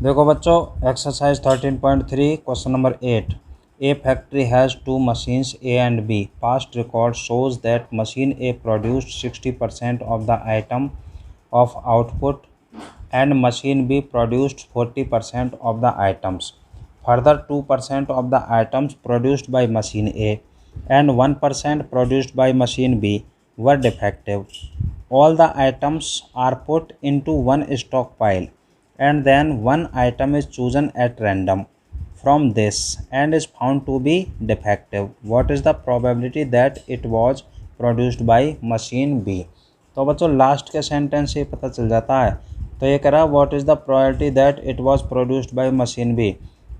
देखो बच्चों, exercise 13.3 question number 8। A factory has two machines A and B. Past record shows that machine A produced 60% of the item of output and machine B produced 40% of the items. Further, 2% of the items produced by machine A and 1% produced by machine B were defective. All the items are put into one stockpile and then one item is chosen at random from this and is found to be defective. What is the probability that it was produced by machine B? तो बच्चों last के sentence से पता चल जाता है। तो ये कह रहा है what is the probability that it was produced by machine B.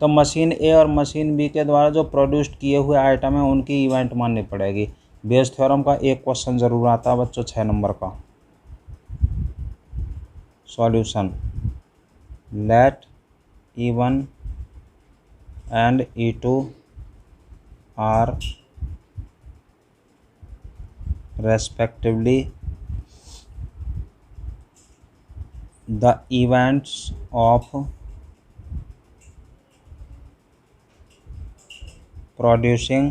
तो मशीन ए और मशीन बी के द्वारा जो प्रोड्यूस्ड किए हुए आइटम है उनकी इवेंट माननी पड़ेगी। बेस थ्योरम का एक क्वेश्चन ज़रूर आता है बच्चों 6 नंबर का। Solution, let E1 and E2 are respectively the events of producing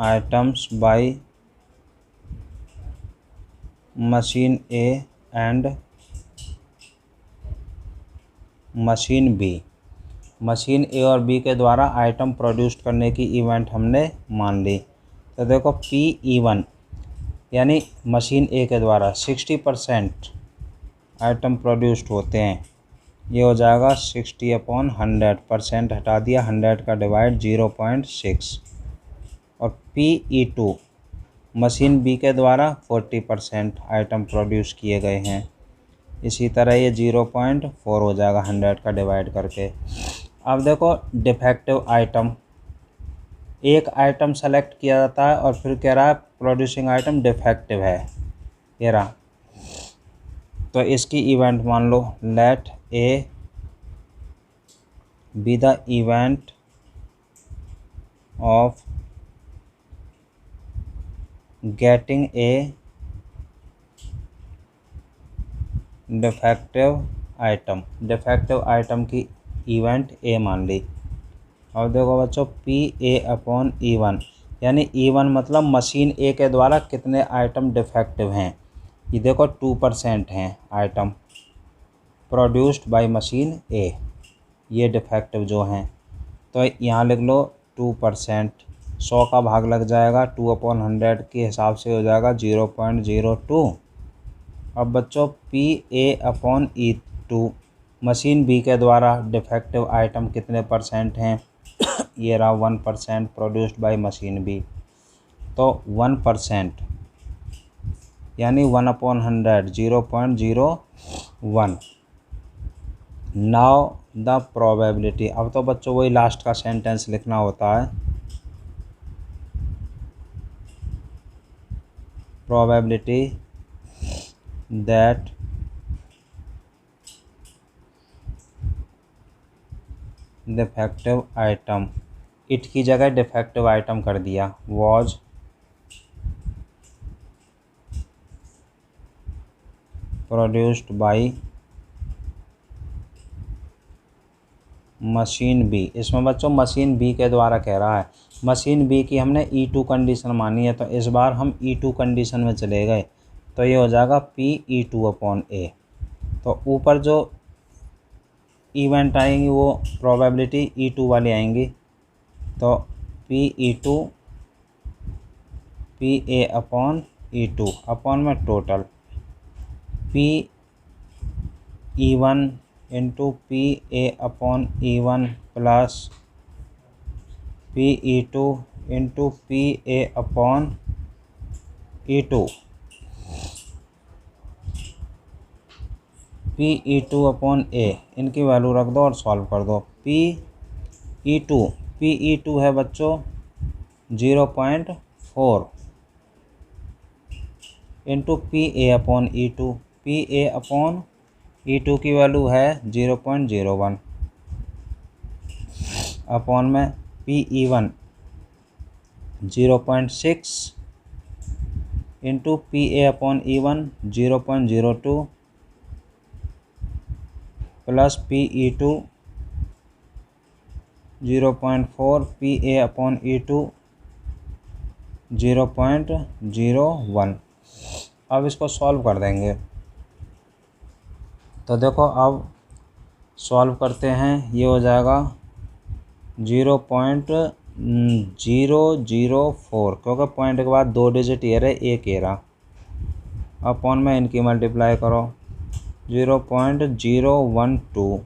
items by machine A and machine B. Machine A और बी के द्वारा आइटम प्रोड्यूस करने की इवेंट हमने मान ली। तो देखो PE1 यानी मशीन ए के द्वारा 60% आइटम प्रोड्यूस्ड होते हैं, ये हो जाएगा 60/100। हटा दिया, 100 का डिवाइड 0.6। और PE2 मशीन बी के द्वारा 40% आइटम प्रोड्यूस किए गए हैं, इसी तरह ये 0.4 हो जाएगा 100 का डिवाइड करके। अब देखो डिफेक्टिव आइटम, एक आइटम सेलेक्ट किया जाता है और फिर कह रहा है प्रोड्यूसिंग आइटम डिफेक्टिव है, ये रहा। तो इसकी इवेंट मान लो, let A be the event of getting a defective item. Defective item की इवेंट ए मान ली। और देखो बच्चों PA/E1 यानी E1 मतलब मशीन ए के द्वारा कितने आइटम डिफेक्टिव हैं। ये देखो 2% हैं आइटम प्रोड्यूस्ड बाय मशीन ए, ये डिफेक्टिव जो हैं। तो यहाँ लिख लो 2%, 100 का भाग लग जाएगा 2/100 के हिसाब से हो जाएगा 0.02। अब बच्चों PA/E2 मशीन बी के द्वारा डिफेक्टिव आइटम कितने परसेंट हैं, ये रहा 1% प्रोड्यूस्ड बाय मशीन बी। तो 1% यानी 1/100 0.01। Now the probability. अब तो बच्चों वही लास्ट का सेंटेंस लिखना होता है। Probability that defective item, it की जगह डिफेक्टिव आइटम कर दिया, was produced by machine B. इसमें बच्चों मशीन बी के द्वारा कह रहा है, मशीन बी की हमने E2 कंडीशन मानी है, तो इस बार हम E2 कंडीशन में चले गए। तो ये हो जाएगा PE2/A। तो ऊपर जो इवेंट आएंगी वो प्रोबेबिलिटी E2 वाली आएंगी। तो PE2 PA/E2 अपॉन में total PE1 into PA/E1 plus PE2 into PA/E2। PE2/A इनकी वैल्यू रख दो और सॉल्व कर दो। PE2 है बच्चों 0.4 इंटू PA/E2। PA/E2 की वैल्यू है 0.01 अपॉन में PE1 0.6 into PA/E1 0.02 plus PE2 0.4 PA upon E2 0.01। अब इसको सॉल्व कर देंगे। तो देखो अब सॉल्व करते हैं, ये हो जाएगा 0.004, क्योंकि पॉइंट के बाद 2 डिजिट ये रहे, एक ये रहा, अपॉन में इनकी मल्टीप्लाई करो 0.012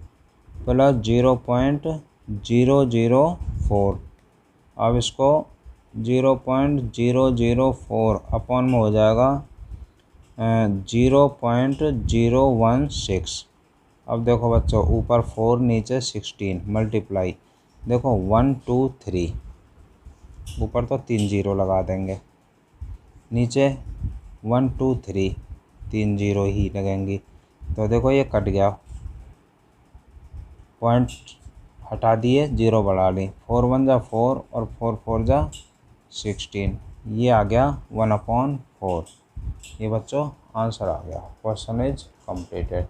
प्लस 0.004। अब इसको 0.004 अपॉन में हो जाएगा 0.016। अब देखो बच्चों, ऊपर 4 नीचे 16 मल्टीप्लाई, देखो 1 2 3, ऊपर तो 3 जीरो लगा देंगे, नीचे 1 2 3 3 जीरो ही लगेंगी। तो देखो ये कट गया, पॉइंट हटा दिए, जीरो बढ़ा ली, 4 1 जा 4 और 4 4 जा 16, ये आ गया 1/4। ये बच्चों आंसर आ गया। Question is completed.